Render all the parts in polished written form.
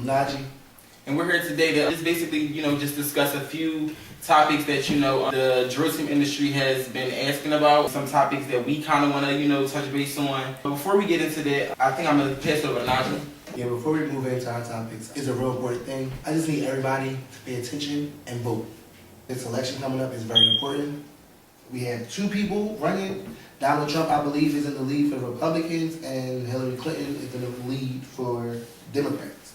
Najee. And we're here today to just basically, just discuss a few topics that, the Jerusalem industry has been asking about. Some topics that we kind of want to, touch base on. But before we get into that, I think I'm going to pass it over to Najee. Yeah, before we move into our topics, it's a real important thing. I just need everybody to pay attention and vote. This election coming up is very important. We have two people running. Donald Trump, I believe, is in the lead for Republicans, and Hillary Clinton is in the lead for Democrats.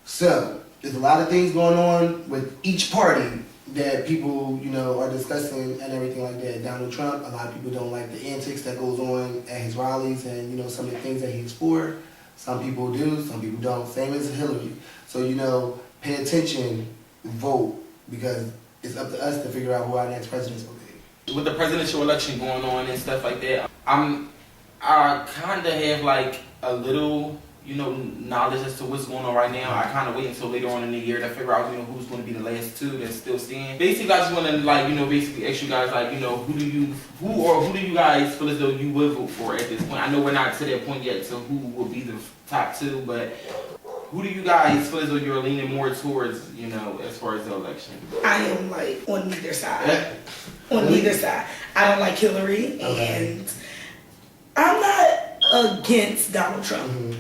So, there's a lot of things going on with each party that people, are discussing and everything like that. Donald Trump, a lot of people don't like the antics that goes on at his rallies and, some of the things that he's for. Some people do, some people don't. Same as Hillary. So, pay attention, vote, because it's up to us to figure out who our next president is going to be. With the presidential election going on and stuff like that, I kind of have like a little, knowledge as to what's going on right now. I kind of wait until later on in the year to figure out, who's going to be the last two that still stand. Basically, I just want to basically ask you guys who do you guys feel as though you would vote for at this point? I know we're not to that point yet, so who will be the top two, but who do you guys feel as though you're leaning more towards, as far as the election? I am on neither side. On neither side. I don't like Hillary, and I'm not against Donald Trump. Mm-hmm.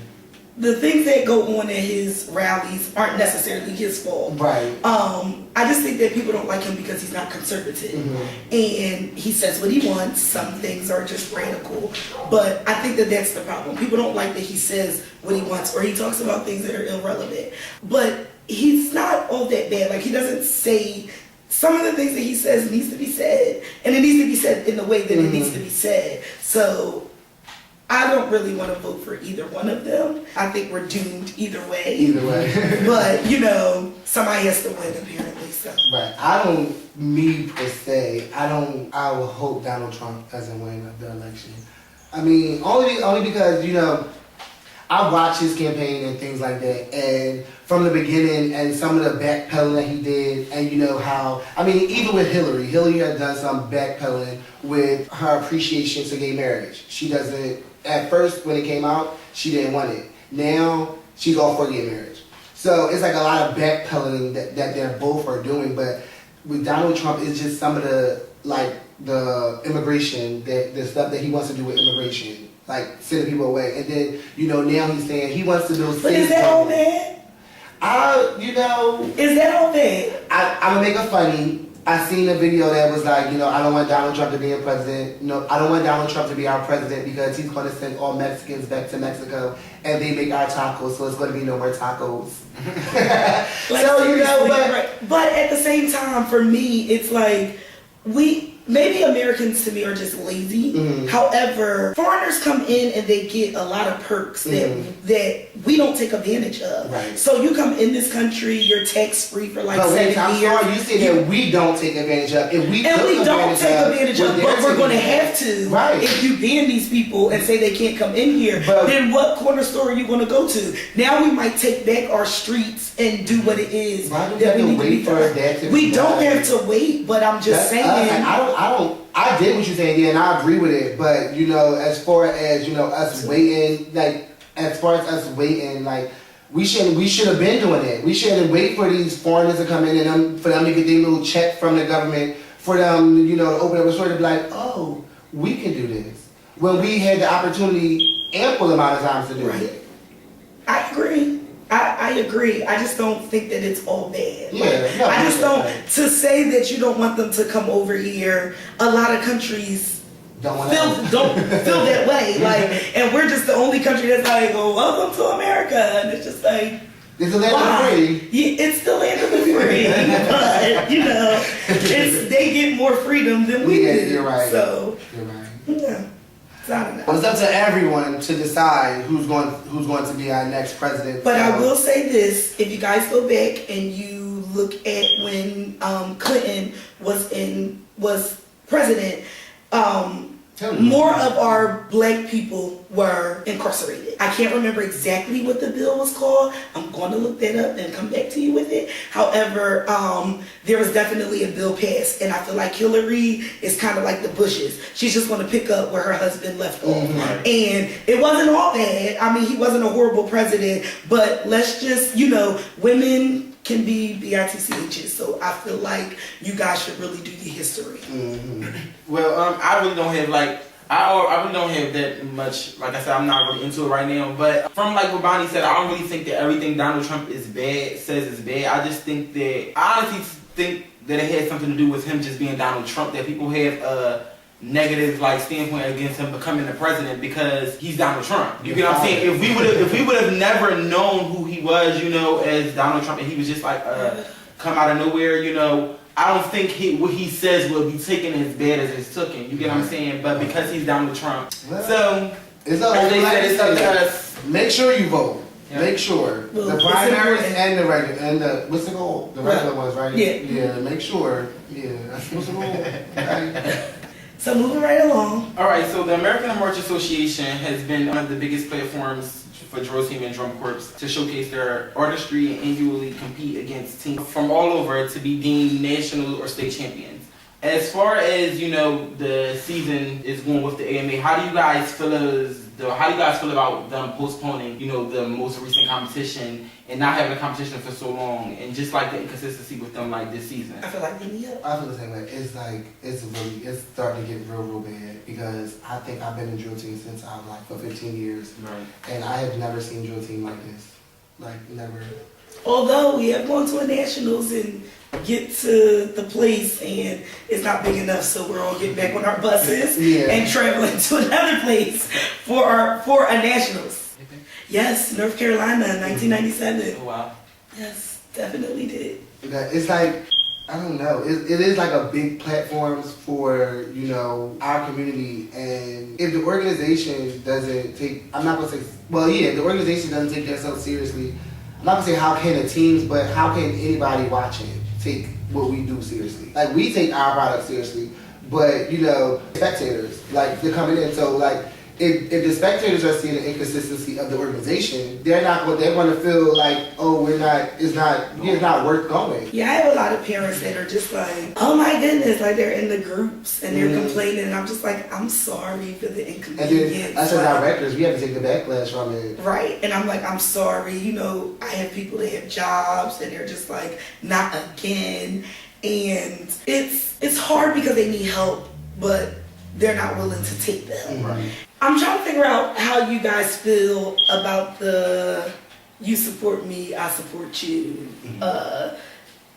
The things that go on at his rallies aren't necessarily his fault. Right. I just think that people don't like him because he's not conservative. Mm-hmm. And he says what he wants. Some things are just radical. But I think that that's the problem. People don't like that he says what he wants or he talks about things that are irrelevant. But he's not all that bad. He doesn't say... Some of the things that he says needs to be said. And it needs to be said in the way that it needs to be said. So... I don't really want to vote for either one of them. I think we're doomed either way. Either way. But, somebody has to win apparently, so. Right. Me per se, I will hope Donald Trump doesn't win the election. I mean, only because, I watched his campaign and things like that, and from the beginning, and some of the backpedaling that he did, and even with Hillary has done some backpedaling with her appreciation to gay marriage. She doesn't, at first when it came out, she didn't want it. Now, she's all for gay marriage. So it's a lot of backpedaling that they're both are doing, but with Donald Trump, it's just some of the immigration, the stuff that he wants to do with immigration. Sending people away. And then, now he's saying he wants to build... But is that all bad? Is that all bad? I'm going to make a funny. I seen a video that was I don't want Donald Trump to be a president. No, I don't want Donald Trump to be our president because he's going to send all Mexicans back to Mexico and they make our tacos, so it's going to be no more tacos. But at the same time, for me, it's maybe Americans to me are just lazy. Mm-hmm. However, foreigners come in and they get a lot of perks that we don't take advantage of. Right. So you come in this country, you're tax free for 7 years. Sorry, you say that we don't take advantage of. If we don't take advantage of, but we're going to have to. Right. If you ban these people and say they can't come in here, then what corner store are you going to go to? Now we might take back our streets and do what it is that we need to be done. We don't have to wait, but I'm just saying. I did what you're saying, yeah, and I agree with it. But as far as us waiting, we should have been doing it. We shouldn't wait for these foreigners to come in and for them to get their little check from the government, for them, to open up a store to be oh, we can do this when we had the opportunity ample amount of times to do it. I agree. I agree. I just don't think that it's all bad. I just don't. To say that you don't want them to come over here, a lot of countries don't feel that way. And we're just the only country that's welcome to America, and it's just it's the land of the free. Yeah, it's the land of the free, but they get more freedom than we do. You're right. So you're right. Yeah. Well, it's up to everyone to decide who's going to be our next president. But I will say this: if you guys go back and you look at when Clinton was president, Tell me. more of our black people were incarcerated. I can't remember exactly what the bill was called. I'm going to look that up and come back to you with it. However, there was definitely a bill passed, and I feel like Hillary is kind of like the Bushes. She's just going to pick up where her husband left off. Mhm. And it wasn't all bad. I mean, he wasn't a horrible president, but let's just, women can be BITCHs, so I feel like you guys should really do your history. Well, I really don't have I really don't have that much. Like I said, I'm not really into it right now. But from like what Bonnie said, I don't really think that everything Donald Trump is bad says is bad. I just think that I honestly think that it had something to do with him just being Donald Trump. That people have a negative standpoint against him becoming the president because he's Donald Trump. You get what I'm saying? If we would have never known who he was, as Donald Trump, and he was just come out of nowhere, I don't think what he says will be taken as bad as it's taken. You get what I'm saying? But because he's Donald Trump, so it's up, as they said, it's up to us. Make sure you vote. Yeah. Make sure Well, the it's primaries important. and the regular and the what's it called? The regular ones, right? Yeah. Yeah. Make sure. Yeah. What's it called? Right. So moving right along. All right, so the American March Association has been one of the biggest platforms for drill team and drum corps to showcase their artistry and annually compete against teams from all over to be deemed national or state champions. As far as the season is going with the AMA, how do you guys feel about them postponing the most recent competition and not having a competition for so long, and just the inconsistency with them this season? I feel like I feel the same way. It's starting to get real bad because I think I've been in drill team since I was for 15 years, Right. and I have never seen drill team like this. Never. although we have gone to a nationals and get to the place and it's not big enough, so we're all getting back on our buses Yeah. and traveling to another place for a nationals. Yes, North Carolina, 1997. Oh, wow. Yes, definitely did. It's I don't know. It is a big platform for our community, and if the organization doesn't take, I'm not gonna say, the organization doesn't take themselves seriously. I'm not gonna say how can the teams, but how can anybody watching take what we do seriously? We take our product seriously, but spectators they're coming in, so if the spectators are seeing the inconsistency of the organization, they're going to feel it's not worth going. Yeah, I have a lot of parents that are just oh my goodness, they're in the groups and they're complaining, and I'm just I'm sorry for the And inconvenience. then us as directors, we have to take the backlash from it. Right, and I'm I'm sorry, I have people that have jobs and they're just not again, and it's hard because they need help, but they're not willing to take them. Right. I'm trying to figure out how you guys feel about the you support me, I support you.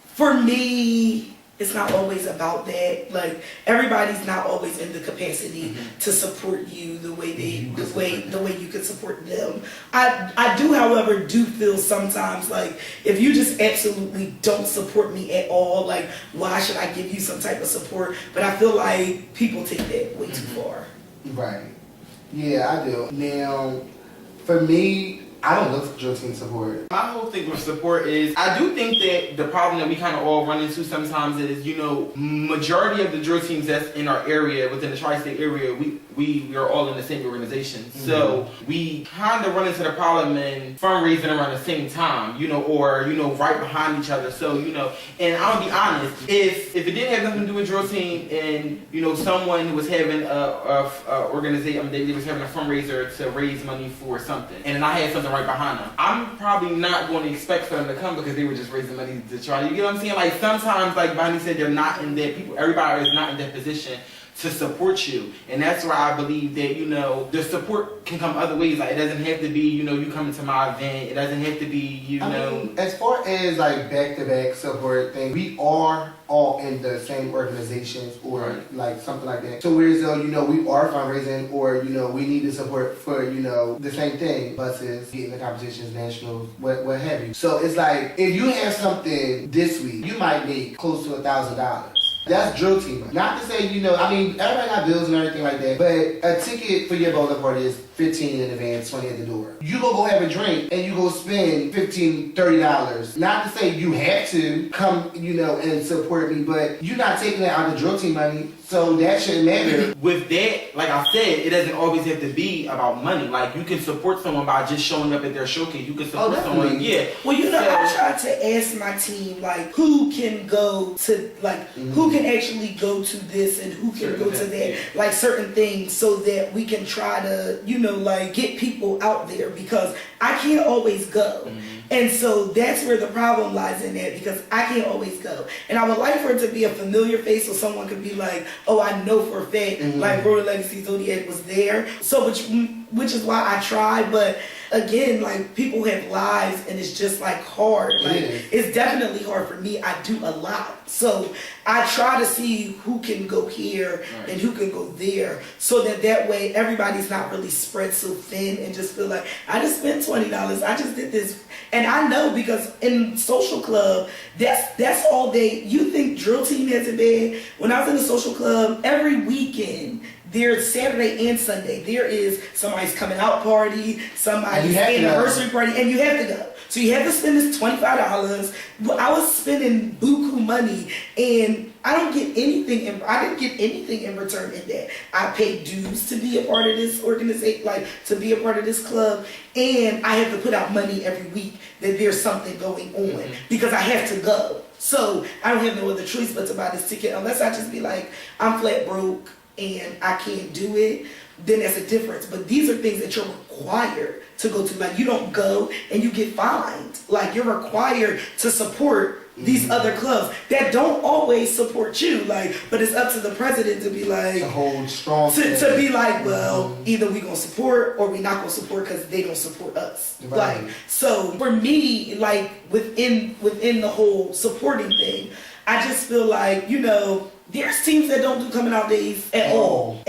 For me, it's not always about that. Everybody's not always in the capacity to support you the way the way you could support them. I do, however, feel sometimes if you just absolutely don't support me at all, why should I give you some type of support? But I feel like people take that way too far. Right. Yeah, I do. Now, for me, I don't look for drill team support. My whole thing with support is, I do think that the problem that we kind of all run into sometimes is, majority of the drill teams that's in our area, within the tri-state area, we are all in the same organization. So we kind of run into the problem in fundraising around the same time, or right behind each other. So, and I'll be honest, if it didn't have nothing to do with drill team and, someone was having a organization, they was having a fundraiser to raise money for something, and then I had something right behind them, I'm probably not going to expect for them to come because they were just raising money to try. You get what I'm saying? Sometimes, Bonnie said, they're not in that, everybody is not in that position to support you, and that's where I believe that the support can come other ways. It doesn't have to be you coming to my event. It doesn't have to be I mean, as far as back-to-back support thing, we are all in the same organizations or something like that. So whereas though we are fundraising or we need the support for the same thing, buses, getting the competitions, nationals, what have you. So it's if you have something this week, you might need close to $1,000. That's drill team. Not to say, everybody got bills and everything like that, but a ticket for your bowling party is 15 in advance, 20 at the door. You go have a drink and you go spend $15, $30. Not to say you have to come, and support me, but you're not taking that out of the drill team money, so that shouldn't matter. With that, like I said, it doesn't always have to be about money. Like, you can support someone by just showing up at their showcase. You can support someone, yeah. Well, I try to ask my team, like, who can go to, like, who can actually go to this and who can go to that, like, certain things, so that we can try to, like, get people out there, because I can't always go. And so that's where the problem lies in that, because I can't always go. And I would like for it to be a familiar face, so someone could be like, oh, I know for a fact, like, Royal Legacy Zodiac was there. So, which is why I try, but again, like, people have lives and it's just like hard. Like, it's definitely hard for me. I do a lot. So I try to see who can go here and who can go there, so that way everybody's not really spread so thin and just feel like, I just spent $20, I just did this. And I know, because in social club, that's all you think drill team has it bad. When I was in the social club, every weekend, there's Saturday and Sunday, there is somebody's coming out party, somebody's anniversary party, and you have to go. So you have to spend this $25. I was spending buku money, and I didn't get anything in return in that. I paid dues to be a part of this organization, like, to be a part of this club, and I have to put out money every week that there's something going on, because I have to go. So I don't have no other choice but to buy this ticket, unless I just be like, I'm flat broke and I can't do it, then that's a difference. But these are things that you're required to go to. Like, you don't go and you get fined. Like, you're required to support these other clubs that don't always support you. Like, but it's up to the president to be like, to hold strong, to be like, well, either we gonna support or we not gonna support, because they don't support us. Right. Like, so for me, like, within the whole supporting thing, I just feel like, there's teams that don't do coming out days at all.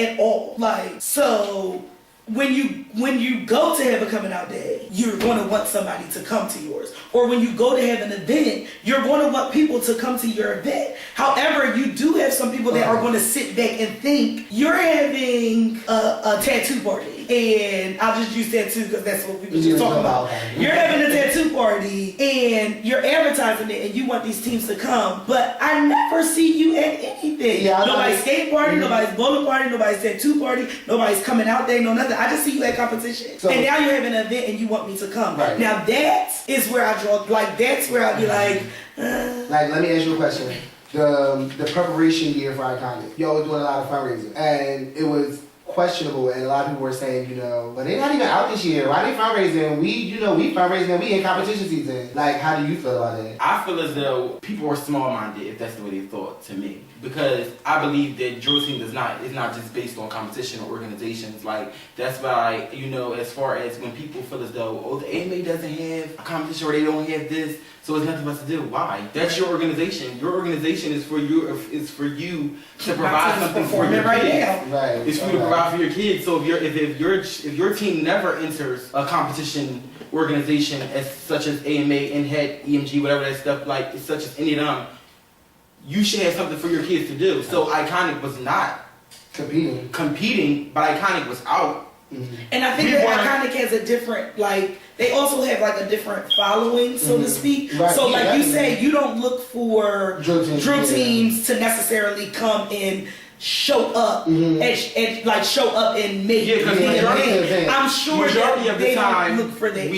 Like, so when you go to have a coming out day, you're going to want somebody to come to yours. Or when you go to have an event, you're going to want people to come to your event. However, you do have some people that are going to sit back and think you're having a tattoo party. And I'll just use tattoo because that's what we were just talking about. You're having a tattoo party and you're advertising it and you want these teams to come, but I never see you at anything. Nobody's skate party, nobody's bowling party, nobody's tattoo party, nobody's coming out there, no nothing. I just see you at competition. So, and now you're having an event and you want me to come. Right. Now that is where I draw, like, that's where I'll be like, Like, let me ask you a question. The preparation year for Iconic, y'all were doing a lot of fundraising, and it was questionable, and a lot of people were saying, but they're not even out this year. Why they fundraising? We fundraising and we in competition season. Like, how do you feel about that? I feel as though people are small-minded, if that's the way they thought, to me, because I believe that drill team is not just based on competition or organizations. Like, that's why, as far as when people feel as though, the AMA doesn't have a competition or they don't have this, so it's nothing for us to do. Why? That's your organization. Your organization is for you to provide something for your kids. Right. It's for you to provide for your kids. So if your team never enters a competition organization such as AMA, NHET, EMG, whatever that stuff, like, such as any of them, you should have something for your kids to do. So Iconic was not competing, but Iconic was out. And I think that Iconic has a different, like, they also have like a different following, so to speak. Right. So like you say, you don't look for drill teams to necessarily come and show up and show up and make it. I'm sure majority of the time don't look for that.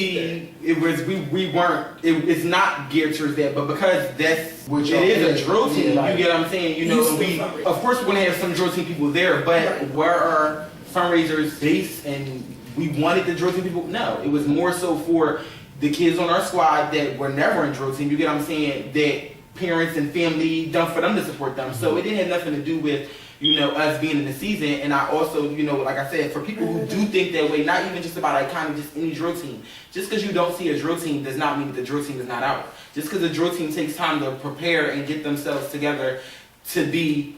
It's not geared towards that, but because it is a drill team, you get what I'm saying? Of course we're gonna have some drill team people there, but where are fundraisers based, and we wanted the drill team people? No, it was more so for the kids on our squad that were never in drill team, you get what I'm saying, that parents and family done for them to support them. So it didn't have nothing to do with us being in the season. And I also, like I said, for people who do think that way, not even just about Iconic, just any drill team, just because you don't see a drill team does not mean that the drill team is not out. Just because the drill team takes time to prepare and get themselves together to be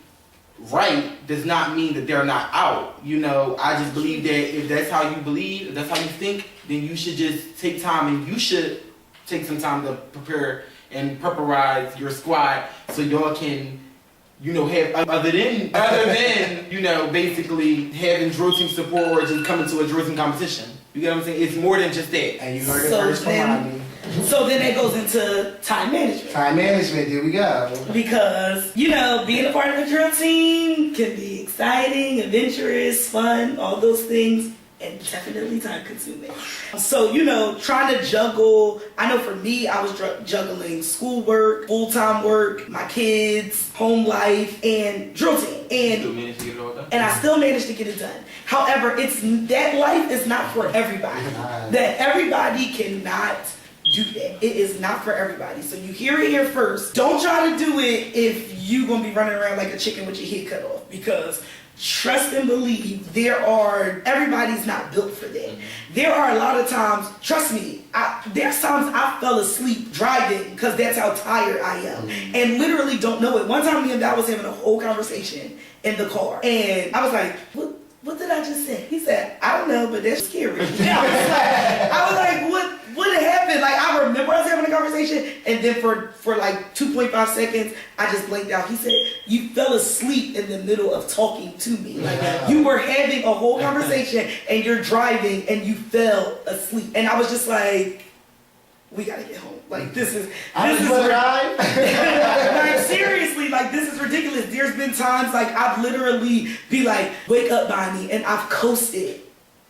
right does not mean that they're not out. I just believe that if that's how you believe, if that's how you think, then you should just take time, and you should take some time to prepare and preparize your squad so y'all can you know, have other than you know, basically having drill team support or just coming to a drill team competition. You get what I'm saying? It's more than just that. And you heard it So first from then- Rodney. So then it goes into time management. Time management, there we go. Because, you know, being a part of a drill team can be exciting, adventurous, fun, all those things, and definitely time consuming. So, you know, trying to juggle, I know for me, I was juggling schoolwork, full-time work, my kids, home life, and drill team. Still managed to get it all done. And I still managed to get it done. However, it's that life is not for everybody. That everybody cannot do that. It is not for everybody. So you hear it here first. Don't try to do it if you gonna be running around like a chicken with your head cut off, because trust and believe everybody's not built for that. There are a lot of times, trust me, there's times I fell asleep driving because that's how tired I am, and literally don't know it. One time me and Dad was having a whole conversation in the car, and I was like, what did I just say? He said, I don't know, but that's scary. I was like, what happened? Like, I remember us having a conversation, and then for like 2.5 seconds, I just blanked out. He said, you fell asleep in the middle of talking to me. Like, you were having a whole conversation, and you're driving, and you fell asleep. And I was just like, we gotta get home. Like, this is like, seriously, like, this is ridiculous. There's been times, like, I've literally be like, wake up, Bonnie, and I've coasted.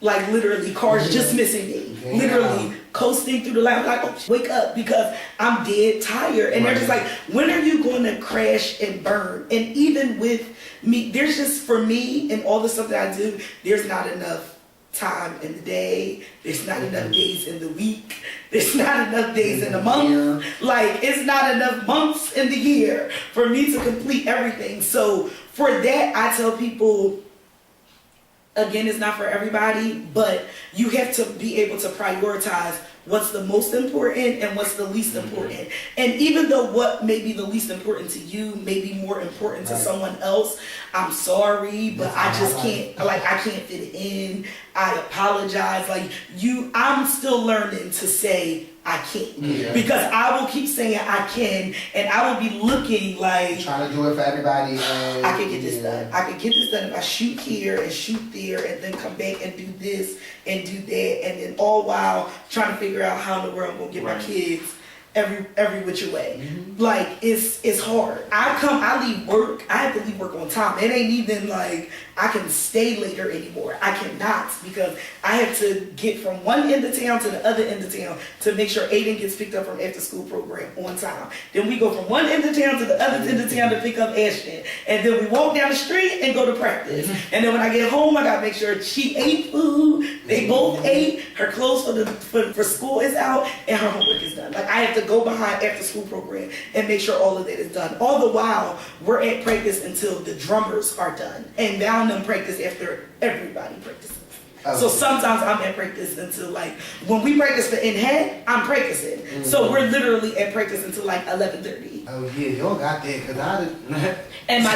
Like, literally, cars just missing me. Damn. Literally coasting through the line, like, oh, wake up, because I'm dead tired. And they're just like, when are you going to crash and burn? And even with me, there's just, for me and all the stuff that I do, there's not enough time in the day. There's not enough days in the week. There's not enough days in the month. Like, it's not enough months in the year for me to complete everything. So for that, I tell people, again, it's not for everybody, but you have to be able to prioritize what's the most important and what's the least important. And even though what may be the least important to you may be more important to someone else, I'm sorry, but I just can't, like, I can't fit it in. I apologize. Like, I'm still learning to say I can't. Yeah. Because I will keep saying I can, and I will be looking like, Trying to do it for everybody. And, I can get this done. I can get this done if I shoot here and shoot there and then come back and do this and do that, and then all while trying to figure out how in the world I'm gonna get my kids every which way. Like, it's hard. I leave work. I have to leave work on time. It ain't even like I can stay later anymore. I cannot, because I have to get from one end of town to the other end of town to make sure Aiden gets picked up from after school program on time. Then we go from one end of town to the other end of town to pick up Ashton. And then we walk down the street and go to practice. And then when I get home, I gotta make sure she ate food, they both ate, her clothes for school is out, and her homework is done. Like, I have to go behind after school program and make sure all of that is done. All the while, we're at practice until the drummers are done. And now them practice after everybody practices. So sometimes I'm at practice until, like, when we practice for in-head, I'm practicing. So we're literally at practice until like 11:30. Oh yeah, y'all got that, because And my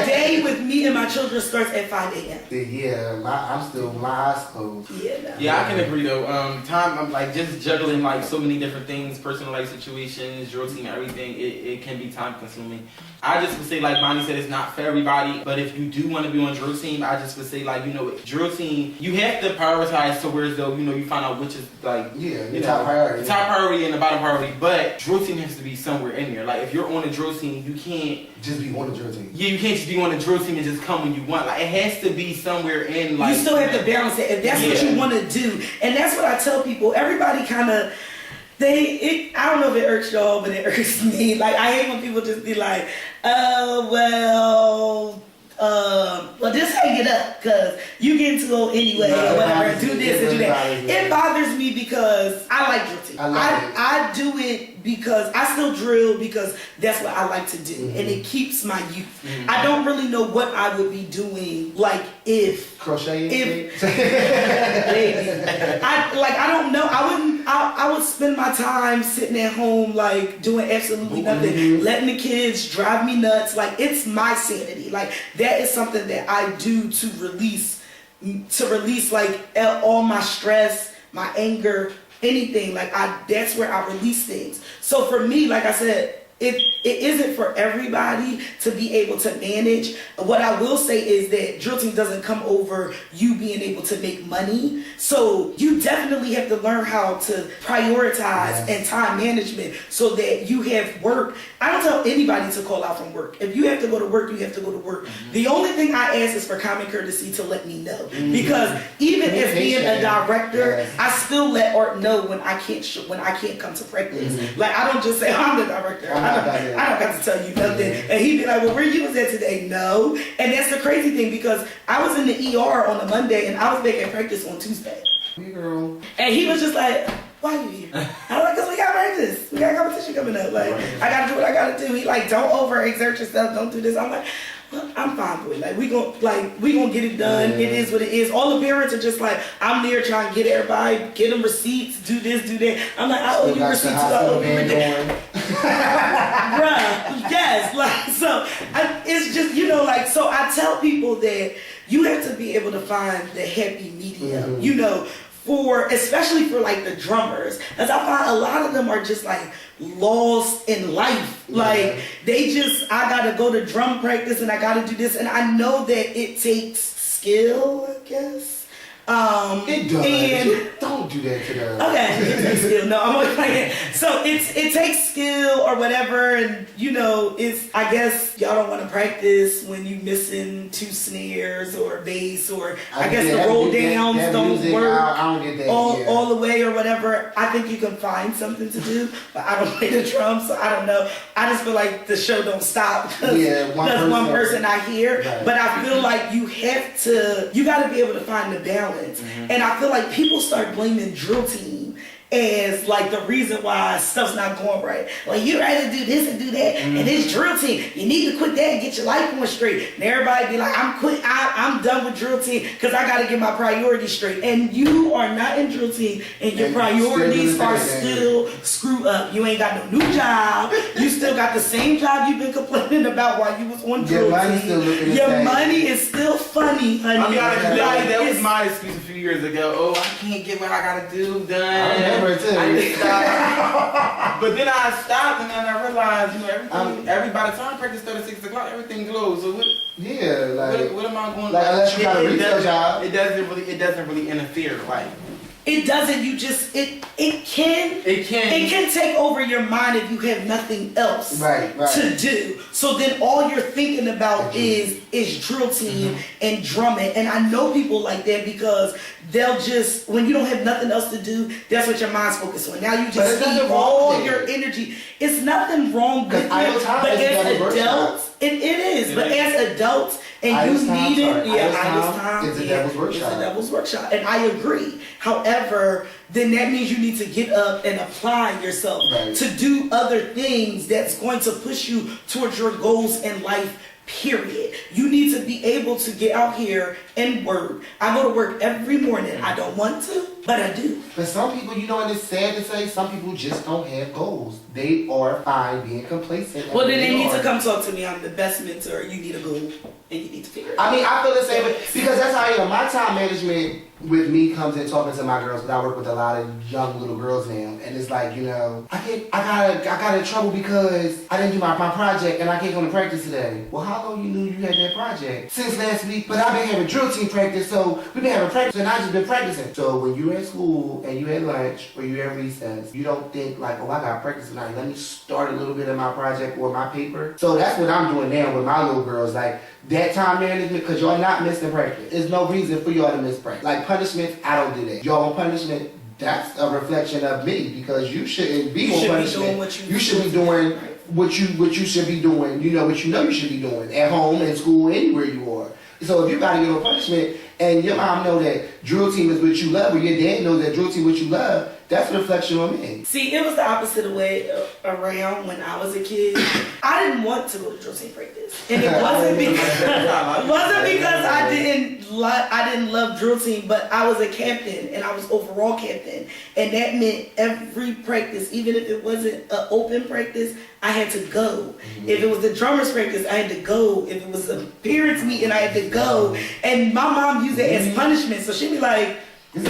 day with me and my children starts at 5 a.m. I'm still, my eyes closed. Yeah, no. Yeah, I can agree though. I'm like just juggling like so many different things, personal life situations, drill team, everything. It can be time consuming. I just would say, like Bonnie said, it's not for everybody. But if you do want to be on drill team, I just would say, like, you know, drill team, you have to prioritize to where, though, you know, you find out which is like Your top priority. the top priority and the bottom priority. But drill team has to be somewhere in there. Like, if you're on a drill team, you can't just be on the drill team. Yeah, you can't just be on a drill team and just come when you want. Like, it has to be somewhere in, like, you still have to balance it if that's what you want to do. And that's what I tell people. Everybody kind of, I don't know if it irks y'all, but it irks me. Like, I hate when people just be like, oh, well, just hang it up, because you get to go anyway, or whatever, do this and do that. It bothers me because I like drill team. I do it because I still drill because that's what I like to do, and it keeps my youth. I don't really know what I would be doing, like, if crocheting. I don't know. I would spend my time sitting at home, like, doing absolutely nothing, letting the kids drive me nuts. Like, it's my sanity. Like, that is something that I do to release like all my stress, my anger, anything. Like, that's where I release things. So for me, like I said, it isn't for everybody to be able to manage. What I will say is that drill team doesn't come over you being able to make money. So you definitely have to learn how to prioritize and time management so that you have work. I don't tell anybody to call out from work. If you have to go to work, you have to go to work. The only thing I ask is for common courtesy to let me know. Because even as being a director, I still let Art know when I can't come to practice. Like, I don't just say, I'm the director. I don't got to tell you nothing. And he'd be like, well, where you was at today? No. And that's the crazy thing, because I was in the ER on a Monday and I was back at practice on Tuesday. Hey, girl. And he was just like, why you here? I was like, because we got practice. We got competition coming up. Like, I got to do what I got to do. He like, don't overexert yourself. Don't do this. I'm like, well, I'm fine with it. Like, we gonna get it done. It is what it is. All the parents are just like, I'm there trying to get everybody, get them receipts, do this, do that. I'm like, I owe you receipts. I owe you everything. Bruh, yes. Like, so it's just, like, so I tell people that you have to be able to find the happy medium, especially for like the drummers, because I find a lot of them are just like lost in life. Like, I gotta go to drum practice and I gotta do this, and I know that it takes skill, I guess. It does. And don't do that to them. Okay, it takes skill. No, I'm only playing. So it takes skill or whatever, and it's, I guess y'all don't want to practice when you missing 2 snares or bass, or I guess the roll downs don't work I don't get that, all the way or whatever. I think you can find something to do, but I don't play the drums, so I don't know. I just feel like the show don't stop because one person I hear. Right. But I feel like you got to be able to find the balance. And I feel like people start blaming drill team as like the reason why stuff's not going right. Like, you rather do this and do that, and it's drill team. You need to quit that and get your life going straight. And everybody be like, I'm done with drill team because I got to get my priorities straight. And you are not in drill team, and your priorities are still screwed up. You ain't got no new job. You still got the same job you've been complaining about while you was on drill team. Your money is still funny, honey. I mean, that was my excuse a few years ago. Oh, I can't get what I got to do done. I did stop. But then I stopped, and then I realized, everybody time practice started at 6 o'clock. Everything glows. So what? Yeah, like what am I going? Like, unless you got a retail job, it doesn't really interfere. Like, it doesn't. You just it can take over your mind if you have nothing else to do. So then all you're thinking about is drill team and drumming. And I know people like that because they'll just, when you don't have nothing else to do, that's what your mind's focused on. Now you just see all your energy. It's nothing wrong with it, but as adults, it is. But as adults, and you need it, idle time. It's a devil's workshop. It's a devil's workshop, and I agree. However, then that means you need to get up and apply yourself to do other things that's going to push you towards your goals in life. Period. You need to be able to get out here and work. I go to work every morning. I don't want to, but I do. But some people, and it's sad to say, some people just don't have goals. They are fine being complacent. Well, then they need to come talk to me. I'm the best mentor. You need a goal, and you need to figure it out. I mean, I feel the same way, because that's how my time management with me comes in talking to my girls, because I work with a lot of young little girls now, and it's like, I got in trouble because I didn't do my project and I can't go to practice today. Well, how long you knew you had that project? Since last week, but I've been having drill team practice, so we've been having practice and I just been practicing. So when you're at school and you at lunch or you at recess, you don't think like, oh, I got practice tonight, let me start a little bit of my project or my paper. So that's what I'm doing now with my little girls, like that time management, because y'all not missing practice. There's no reason for y'all to miss practice. Like punishment, I don't do that. Y'all on punishment, that's a reflection of me, because you shouldn't be on punishment. You should be doing what you should be doing. What you should be doing at home, in school, anywhere you are. So if you gotta get on punishment and your mom know that drill team is what you love, or your dad knows that drill team is what you love, that's a reflection on me. See, it was the opposite way around when I was a kid. I didn't want to go to drill team practice, and it wasn't because I didn't love drill team, but I was a captain and I was overall captain, and that meant every practice, even if it wasn't an open practice, I had to go. If it was the drummers practice, I had to go. If it was a parents meeting, I had to go. And my mom used it as punishment, so she'd be like, I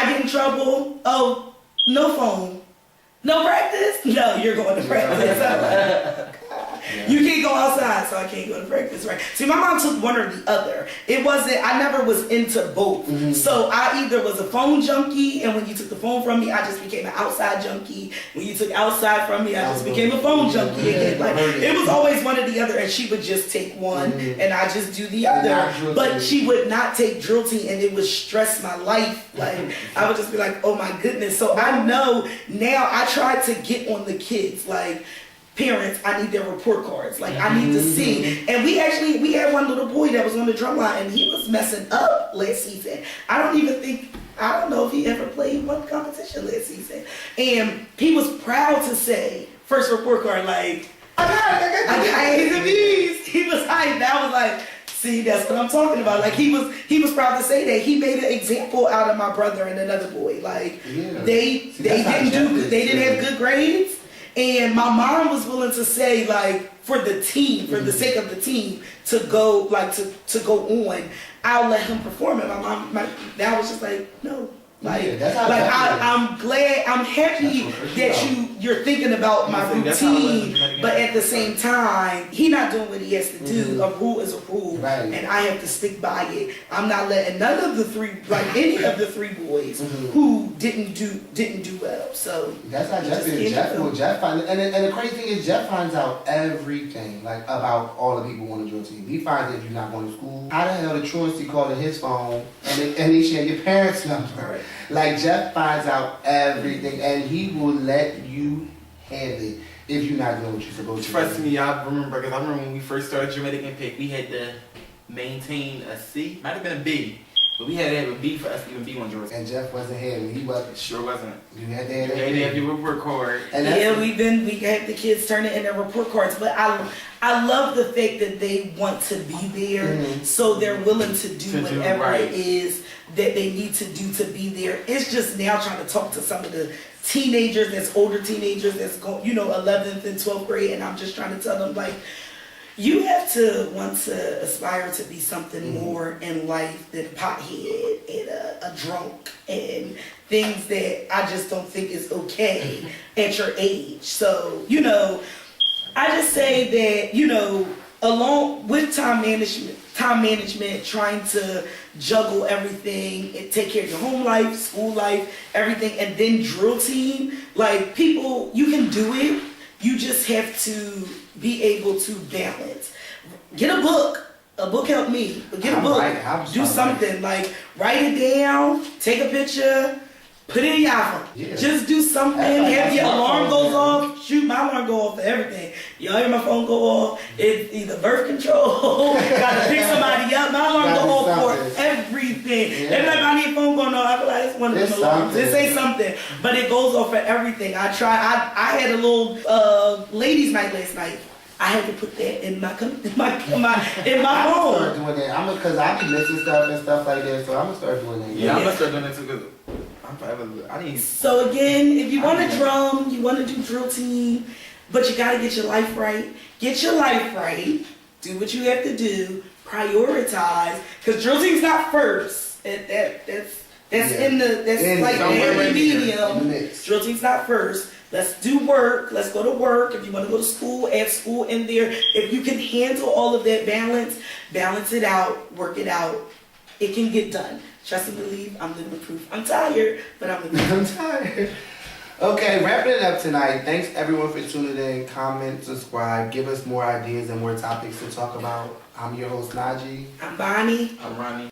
get in trouble. Oh, no phone. No practice? No, you're going to practice. You can't go outside, so I can't go to practice, right? See, my mom took one or the other. It wasn't, I never was into both. So I either was a phone junkie, and when you took the phone from me, I just became an outside junkie. When you took outside from me, I just became a phone junkie again. Like, it was always one or the other, and she would just take one, and I just do the other. But she would not take drill team, and it would stress my life. Like, I would just be like, oh my goodness. So I know now I try to get on the kids, like, parents, I need their report cards. Like, I need to see. And we had one little boy that was on the drum line, and he was messing up last season. I don't know if he ever played one competition last season. And he was proud to say, first report card, like, I got A's and B's. He was hyped. I was like, see, that's what I'm talking about. Like, he was proud to say that. He made an example out of my brother and another boy. Like, they didn't have good grades. And my mom was willing to say, like, for the team, for the sake of the team, to go, like, to go on, I'll let him perform. And my dad was just like, no. Like, I'm glad, I'm happy that you're thinking about my routine, but at the same time, he not doing what he has to do. A rule is a rule, and I have to stick by it. I'm not letting none of the three, like any of the three boys who didn't do well. So that's how Jeff is. Jeff finds, and the crazy thing is, Jeff finds out everything, like, about all the people on the drill team. He finds that you're not going to school. How the hell the truancy calling his phone, and they share your parents' number. Like, Jeff finds out everything, and he will let you have it if you're not doing what you're supposed to. Trust me, I remember, because I remember when we first started Dramatic Impact, we had to maintain a C, might have been a B, but we had to have a B for us to even be on Georgia. And Jeff wasn't having, he wasn't. Sure wasn't. You had to have your report card. And we had the kids turn it in their report cards, but I love the fact that they want to be there, so they're willing to do whatever it is that they need to do to be there. It's just now trying to talk to some of the teenagers, that's older teenagers, that's going, 11th and 12th grade, and I'm just trying to tell them, like, you have to want to aspire to be something more in life than a pothead and a drunk and things that I just don't think is okay at your age. So, I just say that, along with time management, trying to juggle everything and take care of your home life, school life, everything, and then drill team, like, people, you can do it. You just have to be able to balance. Get a book. A book helped me. But get a book. Do something. Like, write it down, take a picture, put it in your iPhone. Yeah. Just do something. Have your alarm goes off. Shoot, my alarm go off for everything. Y'all hear my phone go off. It's either birth control, gotta pick somebody up. My alarm go off for everything. Every time I need a phone going off, I feel like it's one of them alarms. It say something, but it goes off for everything. I had a little ladies' night last night. I had to put that in my phone. Start doing that. Because I be missing stuff and stuff like that, so I'm gonna start doing that. Yeah, I'm gonna start doing that too. Cause So again, if you want to drum, you want to do drill team, but you gotta get your life right. Get your life right. Do what you have to do. Prioritize, because drill team's not first. That's in the medium. Drill team's not first. Let's do work. Let's go to work. If you want to go to school, add school in there. If you can handle all of that balance it out, work it out. It can get done. Trust and believe. I'm living proof. I'm tired, but I'm living proof. I'm tired. Okay, wrapping it up tonight. Thanks everyone for tuning in. Comment, subscribe, give us more ideas and more topics to talk about. I'm your host, Najee. I'm Bonnie. I'm Ronnie.